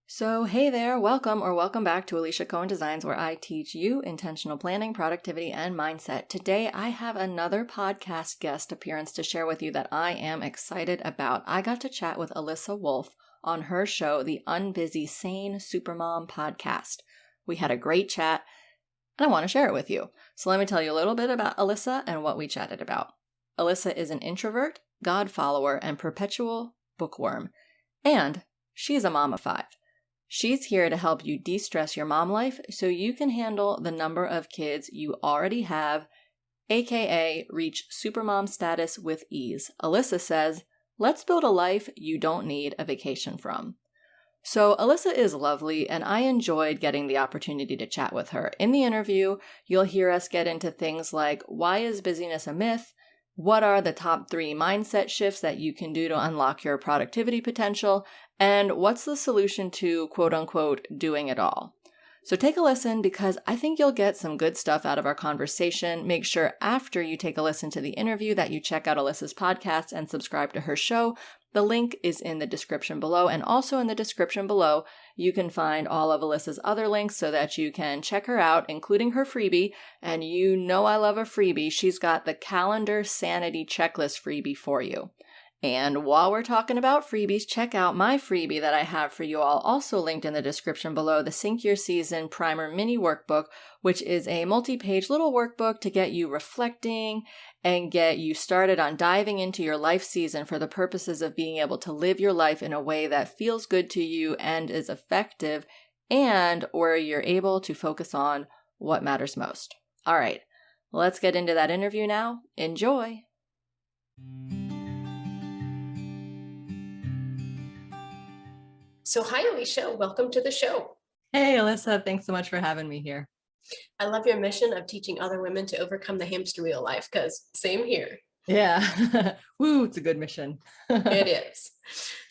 So, hey there, welcome or welcome back to Alicia Cohen Designs, where I teach you intentional planning, productivity, and mindset. Today, I have another podcast guest appearance to share with you that I am excited about. I got to chat with Alyssa Wolff on her show, the Unbusy Sane Supermom Podcast. We had a great chat, and I want to share it with you. So let me tell you a little bit about Alyssa and what we chatted about. Alyssa is an introvert, God follower, and perpetual bookworm. And she's a mom of 5. She's here to help you de-stress your mom life so you can handle the number of kids you already have, aka reach supermom status with ease. Alyssa says, let's build a life you don't need a vacation from. So Alyssa is lovely, and I enjoyed getting the opportunity to chat with her. In the interview, you'll hear us get into things like, why is busyness a myth? What are the top 3 mindset shifts that you can do to unlock your productivity potential? And what's the solution to quote unquote doing it all? So take a listen because I think you'll get some good stuff out of our conversation. Make sure after you take a listen to the interview that you check out Alyssa's podcast and subscribe to her show. The link is in the description below, and also in the description below, you can find all of Alyssa's other links so that you can check her out, including her freebie. And you know I love a freebie. She's got the Calendar Sanity Checklist freebie for you. And while we're talking about freebies, check out my freebie that I have for you all, also linked in the description below, the Sync Your Season Primer Mini Workbook, which is a multi-page little workbook to get you reflecting and get you started on diving into your life season for the purposes of being able to live your life in a way that feels good to you and is effective, and where you're able to focus on what matters most. All right, let's get into that interview now. Enjoy. So hi, Alicia. Welcome to the show. Hey, Alyssa. Thanks so much for having me here. I love your mission of teaching other women to overcome the hamster wheel life, because same here. Yeah. Woo, it's a good mission. It is.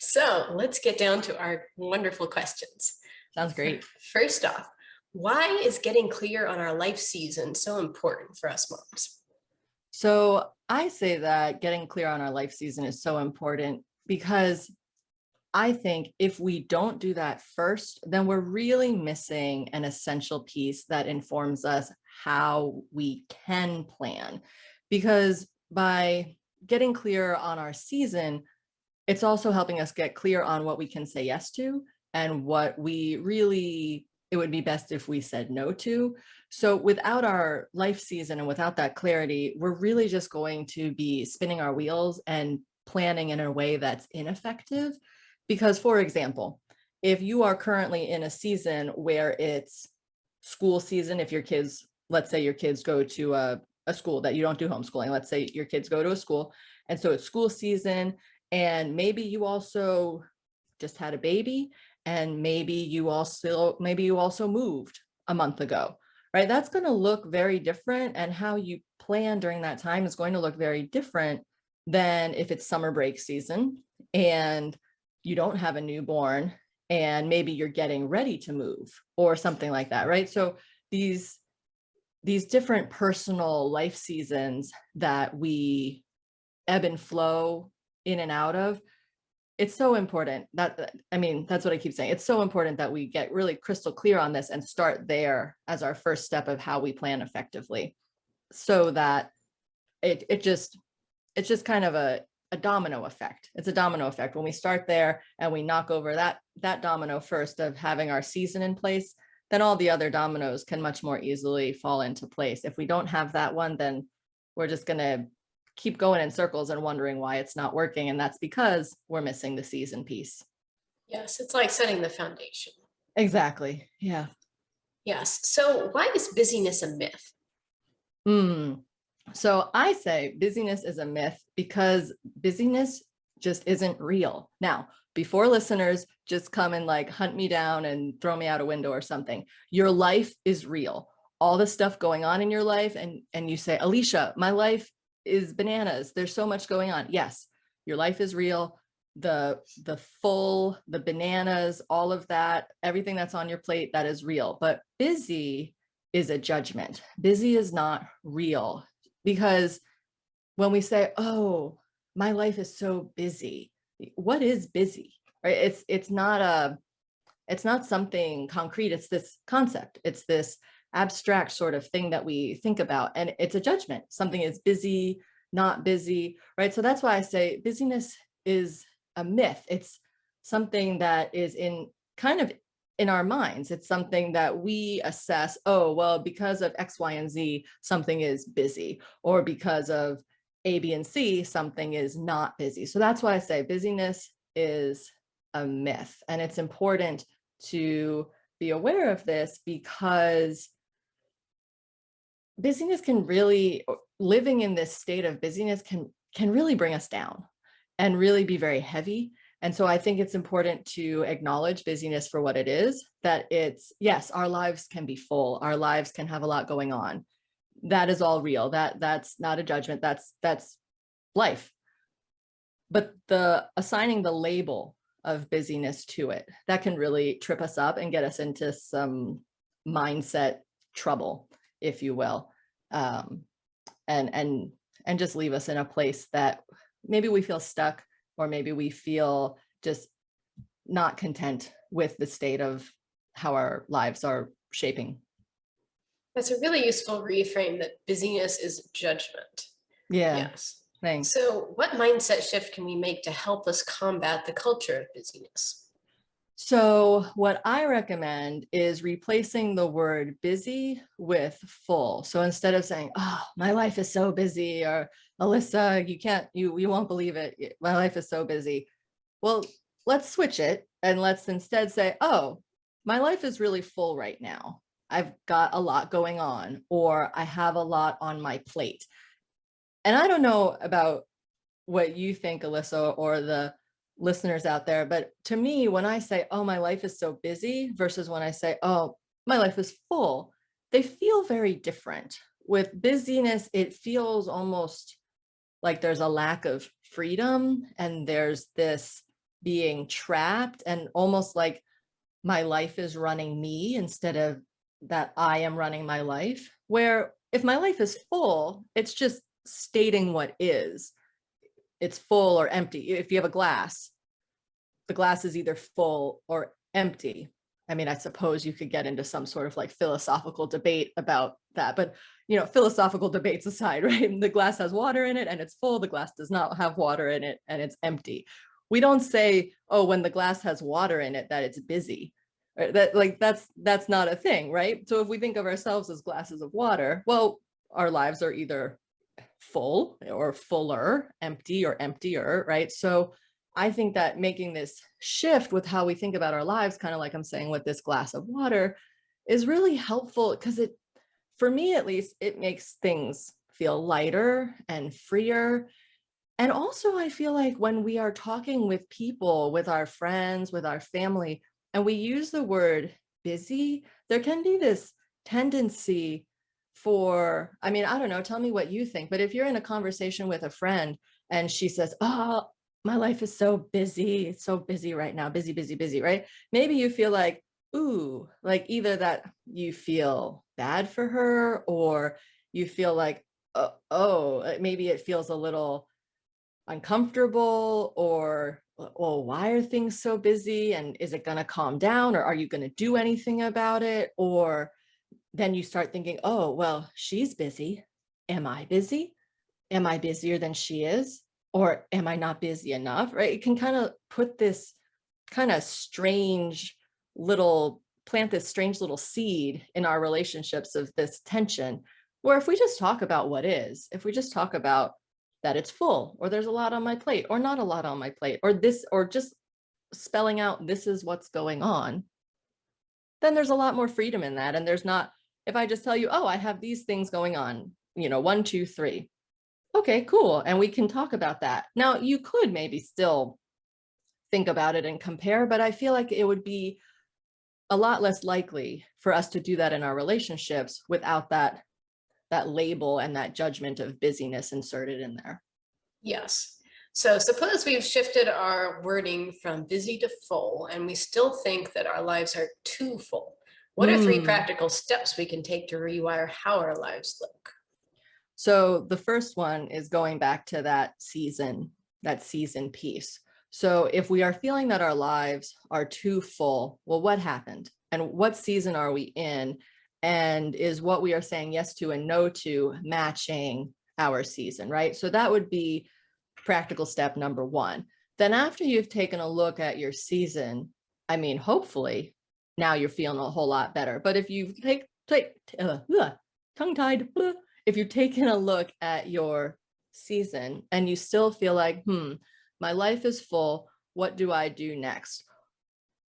So let's get down to our wonderful questions. Sounds great. First off, why is getting clear on our life season so important for us moms? So I say that getting clear on our life season is so important because I think if we don't do that first, then we're really missing an essential piece that informs us how we can plan. Because by getting clear on our season, it's also helping us get clear on what we can say yes to and what we really, it would be best if we said no to. So without our life season and without that clarity, we're really just going to be spinning our wheels and planning in a way that's ineffective. Because, for example, if you are currently in a season where it's school season, if your kids, let's say your kids go to a school that you don't do homeschooling, let's say your kids go to a school, and so it's school season, and maybe you also just had a baby, and maybe you also moved a month ago, right? That's going to look very different, and how you plan during that time is going to look very different than if it's summer break season and you don't have a newborn and maybe you're getting ready to move or something like that, right? So these different personal life seasons that we ebb and flow in and out of, it's so important that's what I keep saying. It's so important that we get really crystal clear on this and start there as our first step of how we plan effectively, so that it's just kind of a domino effect. It's a domino effect. When we start there and we knock over that domino first of having our season in place, then all the other dominoes can much more easily fall into place. If we don't have that one, then we're just going to keep going in circles and wondering why it's not working. And that's because we're missing the season piece. Yes, it's like setting the foundation. Exactly. Yeah. Yes. So why is busyness a myth? So I say busyness is a myth because busyness just isn't real. Now, before listeners just come and like hunt me down and throw me out a window or something, your life is real. All the stuff going on in your life, and you say, Alicia, my life is bananas. There's so much going on. Yes, your life is real. The bananas, all of that, everything that's on your plate, that is real. But busy is a judgment. Busy is not real. Because when we say, oh, my life is so busy, what is busy, right? It's not It's not something concrete. It's this concept. It's this abstract sort of thing that we think about. And it's a judgment. Something is busy, not busy, right? So that's why I say busyness is a myth. It's something that is in kind of in our minds. It's something that we assess, oh, well, because of X, Y, and Z, something is busy, or because of A, B, and C, something is not busy. So that's why I say busyness is a myth. And it's important to be aware of this because busyness can really, living in this state of busyness can really bring us down and really be very heavy. And so I think it's important to acknowledge busyness for what it is, that it's, yes, our lives can be full. Our lives can have a lot going on. That is all real. That's not a judgment. That's life. But the assigning the label of busyness to it, that can really trip us up and get us into some mindset trouble, if you will. And just leave us in a place that maybe we feel stuck, or maybe we feel just not content with the state of how our lives are shaping. That's a really useful reframe, that busyness is judgment. Yeah. Yes. Thanks. So what mindset shift can we make to help us combat the culture of busyness? So what I recommend is replacing the word busy with full. So instead of saying, oh, my life is so busy, or Alyssa, you won't believe it, my life is so busy. Well, let's switch it and let's instead say, oh, my life is really full right now. I've got a lot going on, or I have a lot on my plate. And I don't know about what you think, Alyssa, or the listeners out there, but to me, when I say, oh, my life is so busy versus when I say, oh, my life is full, they feel very different. With busyness, it feels almost like there's a lack of freedom, and there's this being trapped, and almost like my life is running me instead of that I am running my life. Where if my life is full, it's just stating what is. It's full or empty. If you have a glass, the glass is either full or empty. I mean, I suppose you could get into some sort of like philosophical debate about that, but philosophical debates aside, right? The glass has water in it and it's full. The glass does not have water in it and it's empty. We don't say, oh, when the glass has water in it, that it's busy. That's not a thing, right? So if we think of ourselves as glasses of water, well, our lives are either full or fuller, empty or emptier, right? So I think that making this shift with how we think about our lives, kind of like I'm saying with this glass of water, is really helpful, because for me at least, it makes things feel lighter and freer. And also I feel like when we are talking with people, with our friends, with our family, and we use the word busy, there can be this tendency for, I mean, I don't know, tell me what you think, but if you're in a conversation with a friend and she says, oh, my life is so busy, it's so busy right now, busy, busy, busy, right? Maybe you feel like, ooh, like either that you feel bad for her, or you feel like, maybe it feels a little uncomfortable, or, well, why are things so busy? And is it going to calm down, or are you going to do anything about it? Or then you start thinking, oh, well, she's busy. Am I busy? Am I busier than she is? Or am I not busy enough? Right? It can kind of put this kind of plant this strange little seed in our relationships of this tension, where if we just talk about what is, if we just talk about that it's full, or there's a lot on my plate, or not a lot on my plate, or this, or just spelling out this is what's going on, then there's a lot more freedom in that. And there's not, if I just tell you, oh, I have these things going on, 1, 2, 3. Okay, cool. And we can talk about that. Now, you could maybe still think about it and compare, but I feel like it would be a lot less likely for us to do that in our relationships without that label and that judgment of busyness inserted in there. Yes. So suppose we've shifted our wording from busy to full, and we still think that our lives are too full. What are 3 practical steps we can take to rewire how our lives look? So the first one is going back to that season piece. So if we are feeling that our lives are too full, well, what happened? And what season are we in? And is what we are saying yes to and no to matching our season, right? So that would be practical step number one. Then after you've taken a look at your season, I mean, hopefully now you're feeling a whole lot better. But if you've tongue-tied, if you've taken a look at your season and you still feel like, my life is full, what do I do next?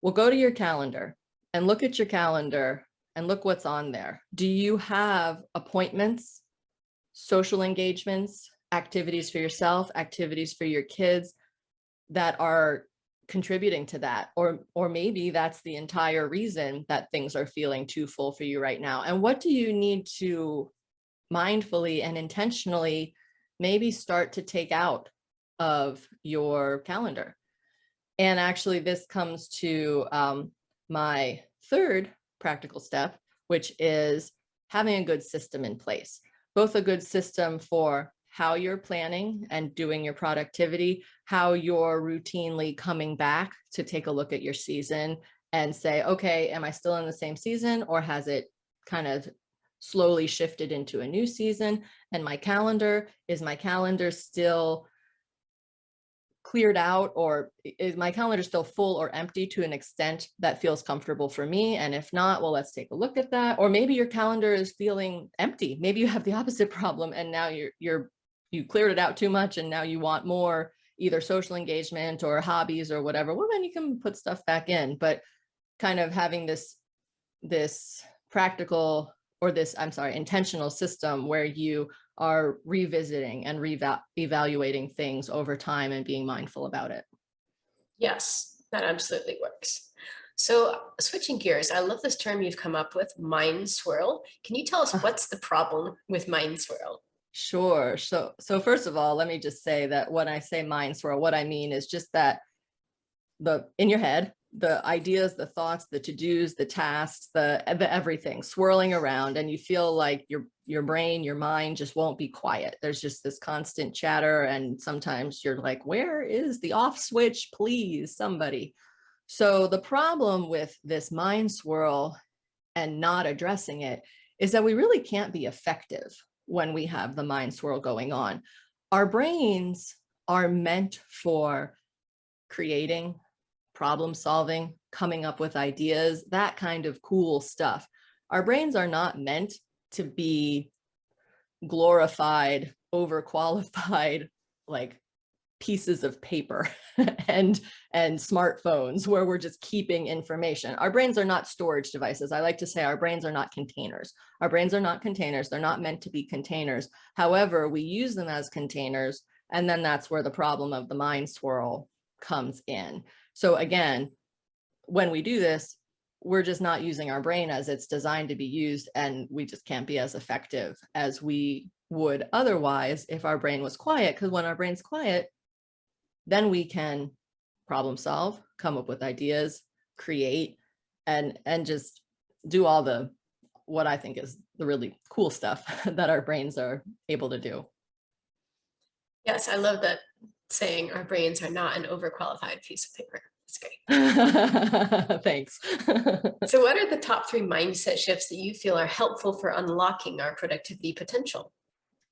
Well, go to your calendar and look at your calendar and look what's on there. Do you have appointments, social engagements, activities for yourself, activities for your kids that are contributing to that? Or maybe that's the entire reason that things are feeling too full for you right now. And what do you need to mindfully and intentionally maybe start to take out of your calendar? And actually, this comes to my third practical step, which is having a good system in place, both a good system for how you're planning and doing your productivity, how you're routinely coming back to take a look at your season and say, okay, am I still in the same season, or has it kind of slowly shifted into a new season? And my calendar, is my calendar still cleared out, or is my calendar still full or empty to an extent that feels comfortable for me? And if not, well, let's take a look at that. Or maybe your calendar is feeling empty. Maybe you have the opposite problem, and now you cleared it out too much, and now you want more either social engagement or hobbies or whatever. Well, then you can put stuff back in. But kind of having this practical, or this, I'm sorry, intentional system where you are revisiting and evaluating things over time and being mindful about it. Yes, that absolutely works. So switching gears, I love this term you've come up with, mind swirl. Can you tell us what's the problem with mind swirl? Sure. So first of all, let me just say that when I say mind swirl, what I mean is just that in your head, the ideas, the thoughts, the to-dos, the tasks, the everything swirling around, and you feel like your brain, your mind just won't be quiet. There's just this constant chatter, and sometimes you're like, where is the off switch, please, somebody? So the problem with this mind swirl and not addressing it is that we really can't be effective when we have the mind swirl going on. Our brains are meant for creating, problem solving, coming up with ideas, that kind of cool stuff. Our brains are not meant to be glorified, overqualified, like pieces of paper and smartphones where we're just keeping information. Our brains are not storage devices. I like to say our brains are not containers. Our brains are not containers. They're not meant to be containers. However, we use them as containers, and then that's where the problem of the mind swirl comes in. So again, when we do this, we're just not using our brain as it's designed to be used, and we just can't be as effective as we would otherwise if our brain was quiet. Because when our brain's quiet, then we can problem solve, come up with ideas, create, and just do all the, what I think is the really cool stuff that our brains are able to do. Yes, I love that saying our brains are not an overqualified piece of paper. That's great. Thanks. So what are the top 3 mindset shifts that you feel are helpful for unlocking our productivity potential?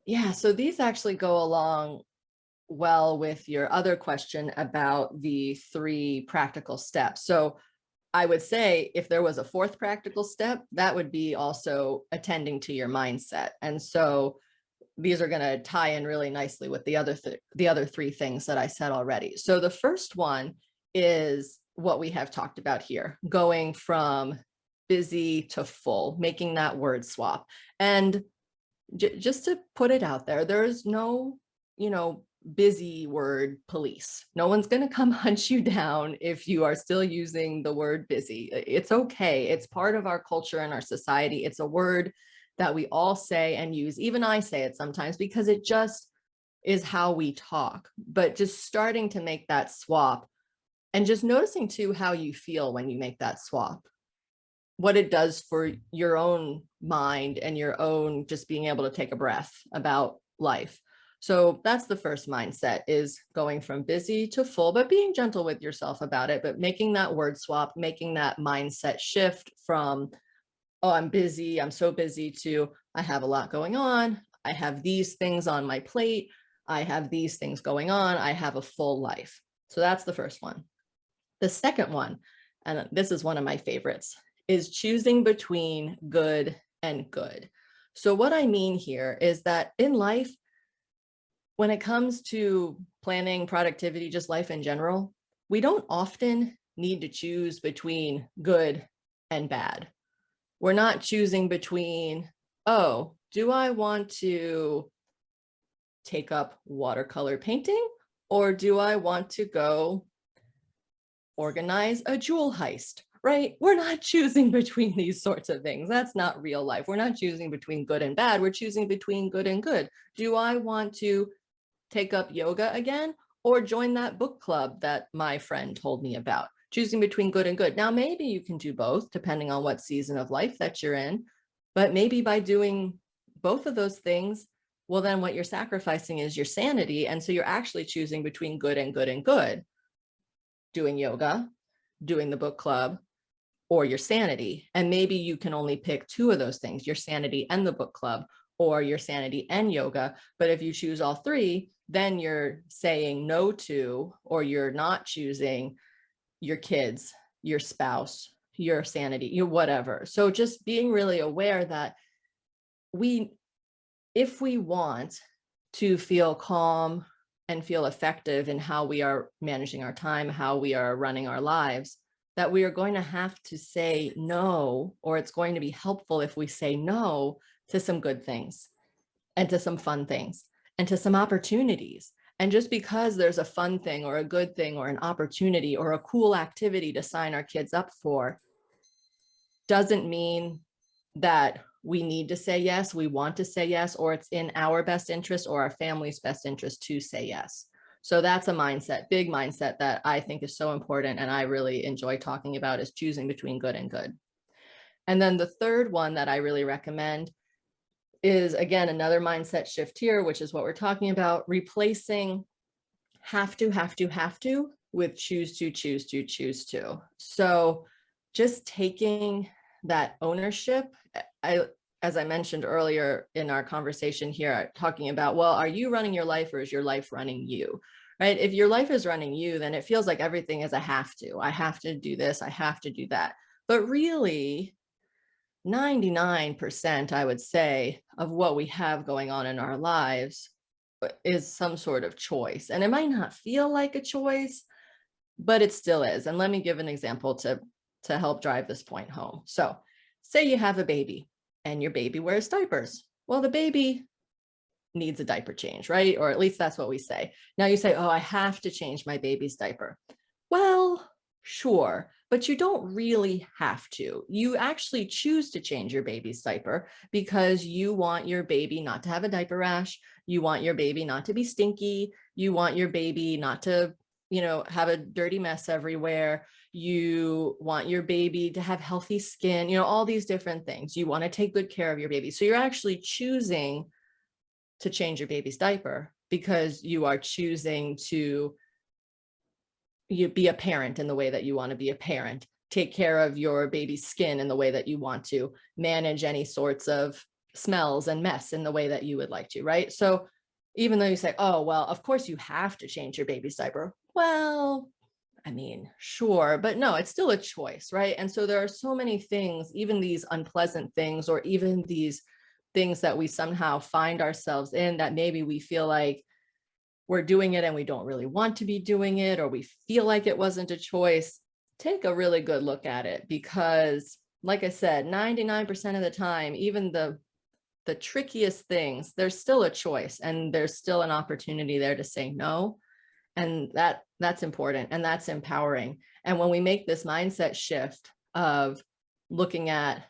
Yeah, so these actually go along well with your other question about the 3 practical steps. So I would say if there was a 4th practical step, that would be also attending to your mindset. And so these are going to tie in really nicely with the other 3 things that I said already. So the first one is what we have talked about here, going from busy to full, making that word swap. And just to put it out there, there's no, busy word police. No one's going to come hunt you down if you are still using the word busy. It's okay. It's part of our culture and our society. It's a word that we all say and use. Even I say it sometimes because it just is how we talk. But just starting to make that swap, and just noticing too how you feel when you make that swap, what it does for your own mind and your own just being able to take a breath about life. So that's the first mindset, is going from busy to full, but being gentle with yourself about it, but making that word swap, making that mindset shift from, oh, I'm busy, I'm so busy, to I have a lot going on. I have these things on my plate. I have these things going on. I have a full life. So that's the first one. The second one, and this is one of my favorites, is choosing between good and good. So what I mean here is that in life, when it comes to planning, productivity, just life in general, we don't often need to choose between good and bad. We're not choosing between, oh, do I want to take up watercolor painting, or do I want to go organize a jewel heist, right? We're not choosing between these sorts of things. That's not real life. We're not choosing between good and bad. We're choosing between good and good. Do I want to take up yoga again, or join that book club that my friend told me about? Choosing between good and good. Now, maybe you can do both depending on what season of life that you're in, but maybe by doing both of those things, well, then what you're sacrificing is your sanity. And so you're actually choosing between good and good and good. Doing yoga, doing the book club, or your sanity. And maybe you can only pick two of those things, your sanity and the book club, or your sanity and yoga. But if you choose all three, then you're saying no to, or you're not choosing your kids, your spouse, your sanity, your whatever. So just being really aware that if we want to feel calm and feel effective in how we are managing our time, how we are running our lives, that we are going to have to say no, or it's going to be helpful if we say no to some good things and to some fun things and to some opportunities. And just because there's a fun thing or a good thing or an opportunity or a cool activity to sign our kids up for doesn't mean that we need to say yes, we want to say yes, or it's in our best interest or our family's best interest to say yes. So that's a mindset, big mindset, that I think is so important. And I really enjoy talking about, is choosing between good and good. And then the third one that I really recommend is, again, another mindset shift here, which is what we're talking about, replacing have to with choose to. So just taking that ownership. As I mentioned earlier in our conversation here, talking about, well, are you running your life, or is your life running you? Right? If your life is running you, then it feels like everything is a have to. I have to do this, I have to do that. But really, 99%, I would say, of what we have going on in our lives is some sort of choice. And it might not feel like a choice, but it still is. And let me give an example to help drive this point home. So say you have a baby and your baby wears diapers. Well, the baby needs a diaper change, right? Or at least that's what we say. Now you say, oh, I have to change my baby's diaper. Well, sure, but you don't really have to. You actually choose to change your baby's diaper because you want your baby not to have a diaper rash. You want your baby not to be stinky. You want your baby not to, have a dirty mess everywhere. You want your baby to have healthy skin, all these different things. You want to take good care of your baby. So you're actually choosing to change your baby's diaper because you are choosing to be a parent in the way that you want to be a parent, take care of your baby's skin in the way that you want to, manage any sorts of smells and mess in the way that you would like to, right? So even though you say, oh, well, of course you have to change your baby's diaper. Well, I mean, sure, but no, it's still a choice, right? And so there are so many things, even these unpleasant things, or even these things that we somehow find ourselves in, that maybe we feel like we're doing it and we don't really want to be doing it, or we feel like it wasn't a choice. Take a really good look at it, because like I said, 99% of the time, even the trickiest things, there's still a choice and there's still an opportunity there to say no. And that's important and that's empowering. And when we make this mindset shift of looking at,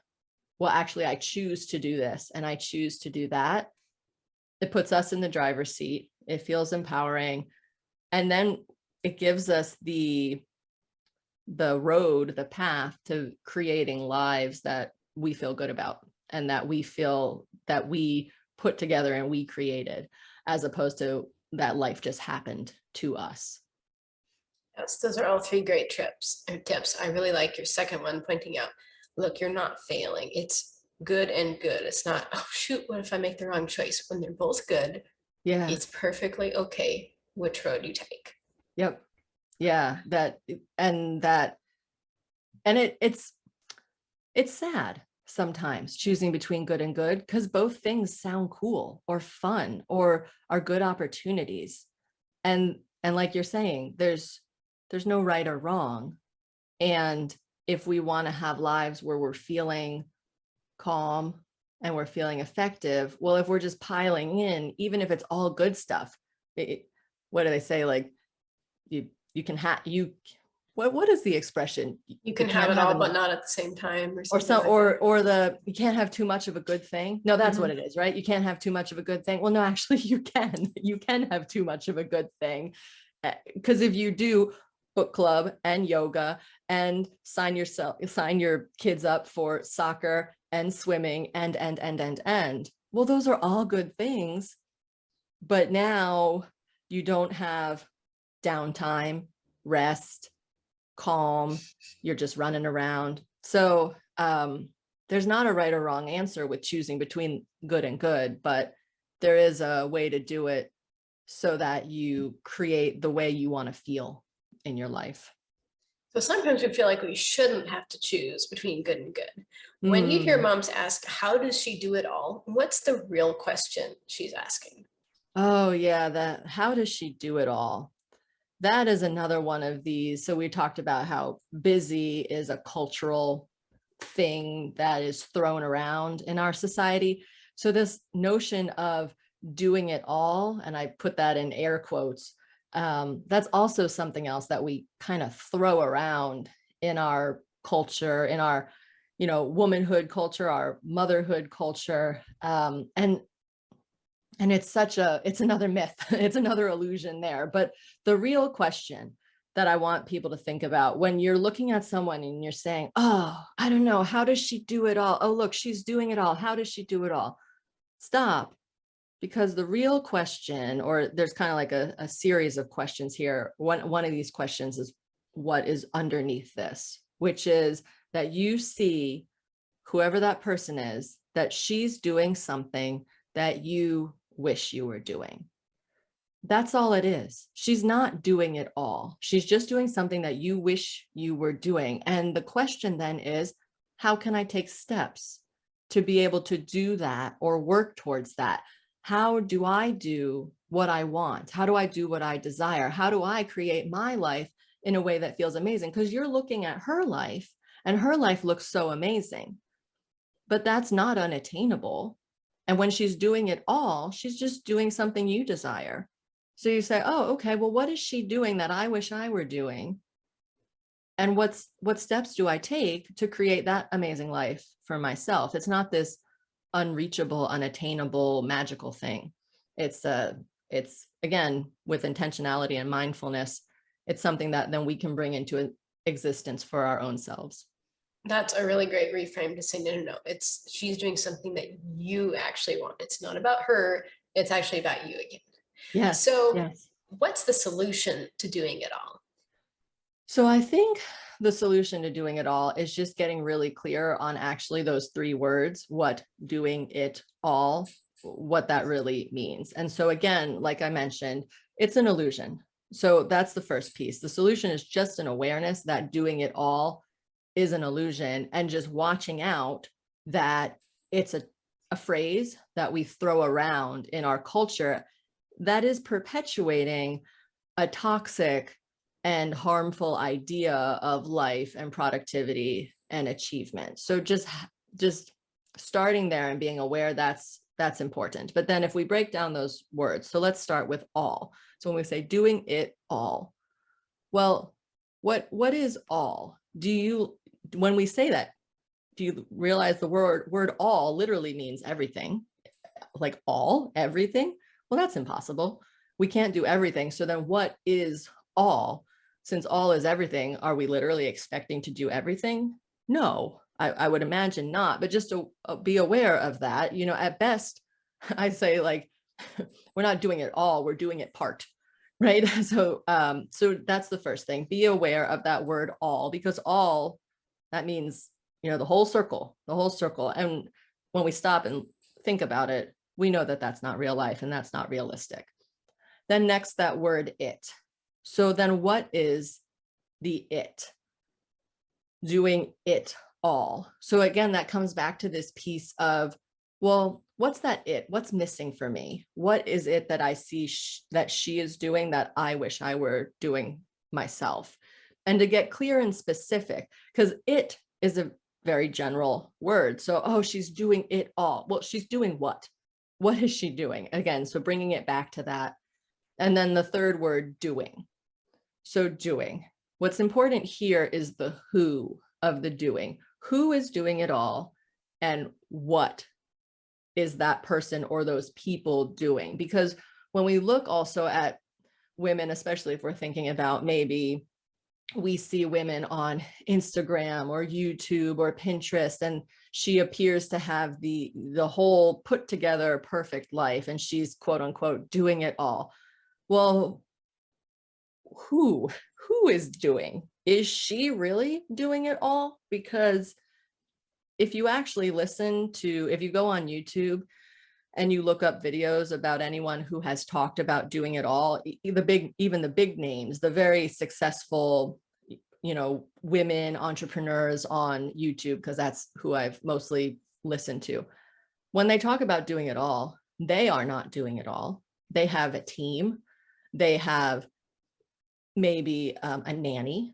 well, actually, I choose to do this and I choose to do that, it puts us in the driver's seat. It feels empowering. And then it gives us the road, the path to creating lives that we feel good about and that we feel that we put together and we created. as opposed to that life just happened to us. Yes, those are all three great tips. I really like your second one, pointing out, look, you're not failing. It's good and good. It's not, oh shoot, what if I make the wrong choice? When they're both good, Yeah. it's perfectly okay which road you take. Yep. Yeah. It's sad sometimes choosing between good and good, because both things sound cool or fun or are good opportunities. And like you're saying, there's no right or wrong. And if we want to have lives where we're feeling calm and we're feeling effective, well, if we're just piling in, even if it's all good stuff, what do they say? Like you can have what is the expression? You can have it all, but not at the same time, or you can't have too much of a good thing. No, that's what it is, right? You can't have too much of a good thing. Well, no, actually you can have too much of a good thing, because if you do book club and yoga and sign your kids up for soccer and swimming and well, those are all good things, but now you don't have downtime, rest, calm, you're just running around. So there's not a right or wrong answer with choosing between good and good, but there is a way to do it so that you create the way you want to feel in your life. So sometimes we feel like we shouldn't have to choose between good and good. When you hear moms ask, how does she do it all? What's the real question she's asking? Oh yeah, how does she do it all? That is another one of these. So we talked about how busy is a cultural thing that is thrown around in our society. So this notion of doing it all, and I put that in air quotes, that's also something else that we kind of throw around in our culture, in our, womanhood culture, our motherhood culture. And it's another myth. It's another illusion there. But the real question that I want people to think about when you're looking at someone and you're saying, oh, I don't know, how does she do it all? Oh, look, she's doing it all. How does she do it all? Stop. Because the real question, or there's kind of like a series of questions here. One of these questions is what is underneath this, which is that you see whoever that person is, that she's doing something that you wish you were doing. That's all it is. She's not doing it all. She's just doing something that you wish you were doing. And the question then is, how can I take steps to be able to do that or work towards that? How do I do what I want? How do I do what I desire? How do I create my life in a way that feels amazing? Because you're looking at her life and her life looks so amazing, but that's not unattainable. And when she's doing it all, she's just doing something you desire. So you say, oh, okay, well, what is she doing that I wish I were doing? And what steps do I take to create that amazing life for myself? It's not this unreachable, unattainable, magical thing. It's again, with intentionality and mindfulness, it's something that then we can bring into existence for our own selves. That's a really great reframe to say, no, she's doing something that you actually want. It's not about her. It's actually about you again. Yes. So yes. What's the solution to doing it all? So I think the solution to doing it all is just getting really clear on actually those three words, what doing it all, what that really means. And so again, like I mentioned, it's an illusion. So that's the first piece. The solution is just an awareness that doing it all is an illusion, and just watching out that it's a phrase that we throw around in our culture that is perpetuating a toxic and harmful idea of life and productivity and achievement. So just starting there and being aware that's important. But then if we break down those words, so let's start with all. So when we say doing it all, well, what is all? When we say that, do you realize the word all literally means everything, like all, everything? Well, that's impossible. We can't do everything. So then what is all? Since all is everything, are we literally expecting to do everything? No, I would imagine not, but just to be aware of that, at best, I say, like, we're not doing it all, we're doing it part, right? So that's the first thing. Be aware of that word all, because all, that means, the whole circle. And when we stop and think about it, we know that that's not real life and that's not realistic. Then next, that word it. So then what is the it? Doing it all. So again, that comes back to this piece of, well, what's that it? What's missing for me? What is it that I see that she is doing that I wish I were doing myself? And to get clear and specific, because it is a very general word. So, oh, she's doing it all. Well, she's doing what? What is she doing? Again, so bringing it back to that. And then the third word, doing. So doing. What's important here is the who of the doing. Who is doing it all, and what is that person or those people doing? Because when we look also at women, especially if we're thinking about, maybe we see women on Instagram or YouTube or Pinterest, and she appears to have the whole put together perfect life, and she's quote unquote doing it all. Well, who is doing? Is she really doing it all? Because if you actually if you go on YouTube and you look up videos about anyone who has talked about doing it all, even the big names, the very successful, women entrepreneurs on YouTube, because that's who I've mostly listened to. When they talk about doing it all, they are not doing it all. They have a team. They have maybe a nanny,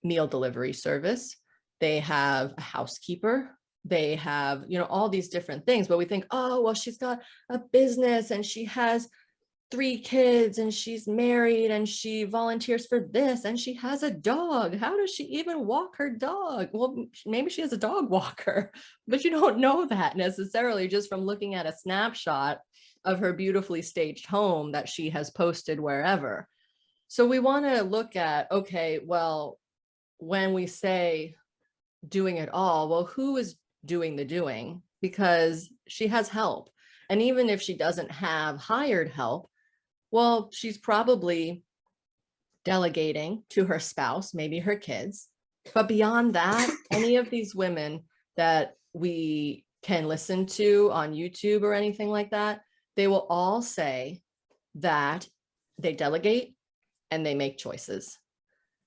meal delivery service. They have a housekeeper. They have, all these different things, but we think, oh, well, she's got a business and she has 3 kids and she's married and she volunteers for this and she has a dog. How does she even walk her dog? Well, maybe she has a dog walker, but you don't know that necessarily just from looking at a snapshot of her beautifully staged home that she has posted wherever. So we want to look at, okay, well, when we say doing it all, well, who is doing the doing? Because she has help. And even if she doesn't have hired help, well, she's probably delegating to her spouse, maybe her kids. But beyond that, any of these women that we can listen to on YouTube or anything like that, they will all say that they delegate and they make choices,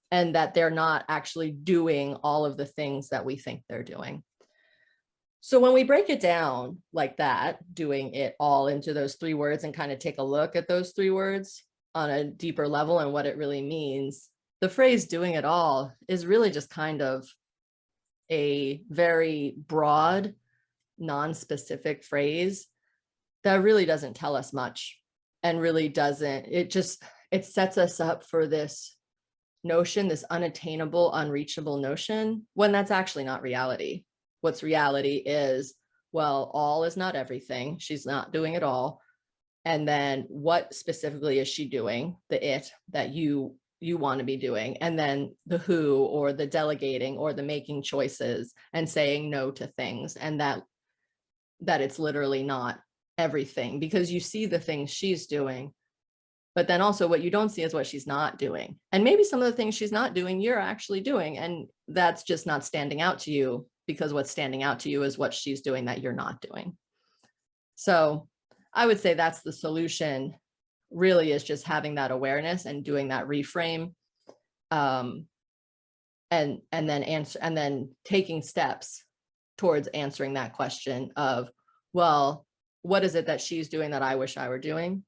and that they're not actually doing all of the things that we think they're doing. So when we break it down like that, doing it all into those 3 words, and kind of take a look at those 3 words on a deeper level and what it really means, the phrase doing it all is really just kind of a very broad, non-specific phrase that really doesn't tell us much, and really doesn't, it sets us up for this notion, this unattainable, unreachable notion, when that's actually not reality. What's reality is, well, all is not everything. She's not doing it all. And then what specifically is she doing? The it that you want to be doing. And then the who, or the delegating, or the making choices and saying no to things. And that it's literally not everything, because you see the things she's doing, but then also what you don't see is what she's not doing. And maybe some of the things she's not doing, you're actually doing, and that's just not standing out to you, because what's standing out to you is what she's doing that you're not doing. So I would say that's the solution, really, is just having that awareness and doing that reframe, and then taking steps towards answering that question of, well, what is it that she's doing that I wish I were doing?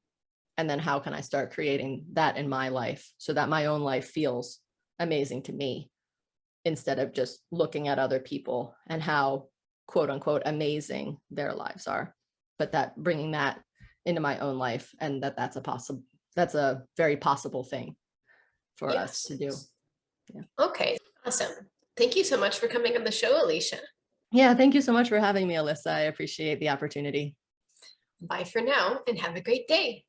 And then how can I start creating that in my life so that my own life feels amazing to me, instead of just looking at other people and how quote unquote amazing their lives are, but that bringing that into my own life, and that's a very possible thing for us to do. Yeah. Okay, awesome. Thank you so much for coming on the show, Alicia. Yeah, thank you so much for having me, Alyssa. I appreciate the opportunity. Bye for now, and have a great day.